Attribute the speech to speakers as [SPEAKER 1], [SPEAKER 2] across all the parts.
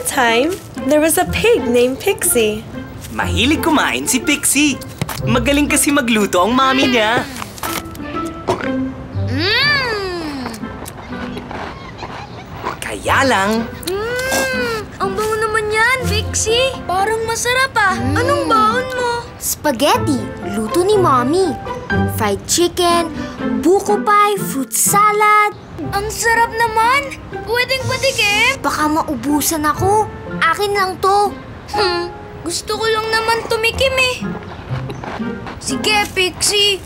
[SPEAKER 1] time, there was a pig named Pixie.
[SPEAKER 2] Mahilig kumain si Pixie. Magaling kasi magluto ang mami niya. Kaya lang...
[SPEAKER 3] Ang bango naman yan, Pixie. Parang masarap ah. Anong baon mo?
[SPEAKER 4] Spaghetti, luto ni Mommy. Fried chicken, buko pie, fruit salad.
[SPEAKER 3] Ang sarap naman. Pwedeng patikim?
[SPEAKER 4] Baka maubusan ako. Akin lang to.
[SPEAKER 3] Gusto ko lang naman tumikim eh. Sige, Pixie.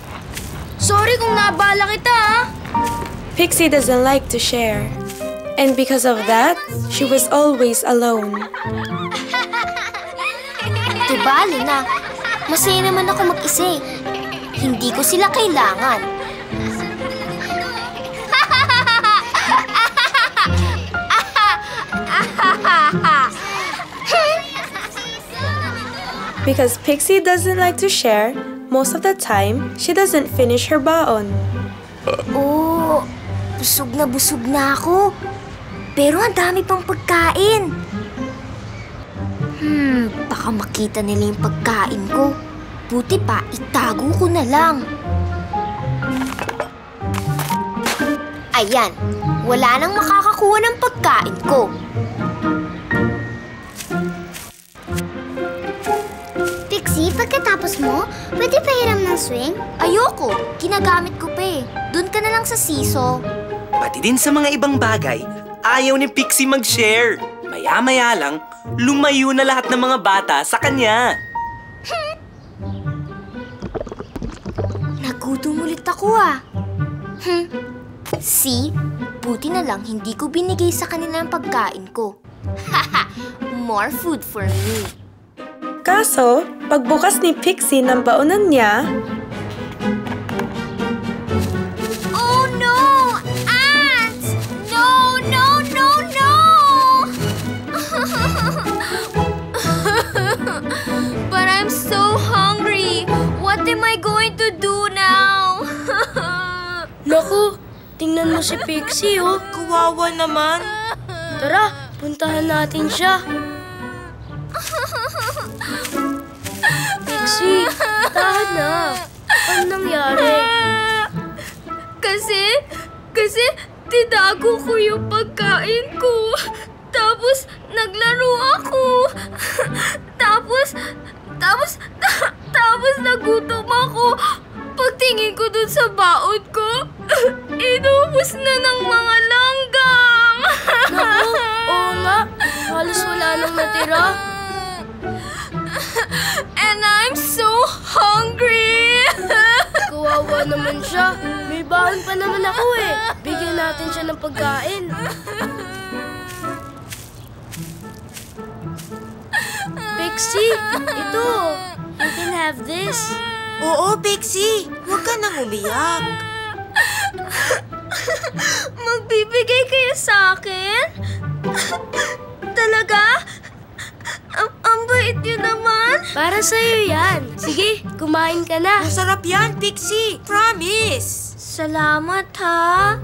[SPEAKER 3] Sorry kung nabala kita ah.
[SPEAKER 1] Pixie doesn't like to share. And because of that, she was always alone.
[SPEAKER 4] Tibali na. Masaya naman ako mag-isa. Hindi ko sila kailangan.
[SPEAKER 1] Because Pixie doesn't like to share, most of the time, she doesn't finish her baon.
[SPEAKER 4] Oh, busog na ako. Pero ang dami pang pagkain. Baka makita nila yung pagkain ko. Buti pa, itago ko na lang. Ayan, wala nang makakakuha ng pagkain ko.
[SPEAKER 5] Pixie, pagkatapos mo, pwede pa hiram ng swing?
[SPEAKER 4] Ayoko, ginagamit ko pa eh. Doon ka na lang sa siso.
[SPEAKER 2] Pati din sa mga ibang bagay, ayaw ni Pixie mag-share. Maya-maya lang, lumayo na lahat ng mga bata sa kanya.
[SPEAKER 4] Nagutom ulit ako ah. See? Buti na lang hindi ko binigay sa kanila ang pagkain ko. Haha! More food for me.
[SPEAKER 1] Kaso, pagbukas ni Pixie ng baonan niya,
[SPEAKER 4] Oh no! Ants! No, no, no, no!
[SPEAKER 3] But I'm so hungry. What am I going to do now?
[SPEAKER 6] Naku, tingnan mo si Pixie, oh. Kawawa naman. Tara, puntahan natin siya. Pixie, tahan na. Ano nangyari?
[SPEAKER 3] Kasi tinago ko yung pagkain ko. Tapos naglaro ako. Tapos nagutom ako. Pagtingin ko dun sa baon ko, inubos na ng mga langgam.
[SPEAKER 6] Naku, oo nga. Halos wala nang natira.
[SPEAKER 3] And I'm so hungry.
[SPEAKER 6] Kawawa naman siya. May baon pa naman ako eh. Bigyan natin siya ng pagkain. Pixie, ito. You can have this.
[SPEAKER 7] Oo, Pixie. Huwag ka nang umiyak.
[SPEAKER 3] Magbibigay kayo sa akin? Talaga? Ang bait niyo naman.
[SPEAKER 6] Para sa'yo yan. Sige, kumain ka na.
[SPEAKER 7] Masarap yan, Pixie. Promise.
[SPEAKER 3] Salamat, ha?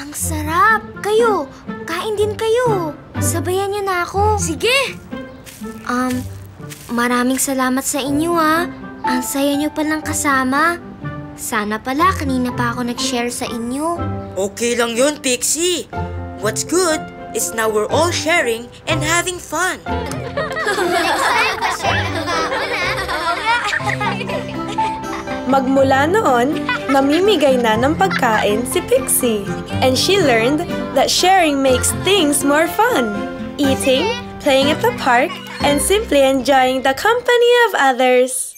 [SPEAKER 4] Ang sarap! Kayo, kain din kayo. Sabayan niyo na ako.
[SPEAKER 3] Sige.
[SPEAKER 4] Maraming salamat sa inyo ah. Ang saya niyo palang kasama. Sana pala kanina pa ako nag-share sa inyo.
[SPEAKER 7] Okay lang yun, Pixie. What's good is now we're all sharing and having fun.
[SPEAKER 1] magmula noon, namimigay na ng pagkain si Pixie. And she learned that sharing makes things more fun. Eating, playing at the park, and simply enjoying the company of others.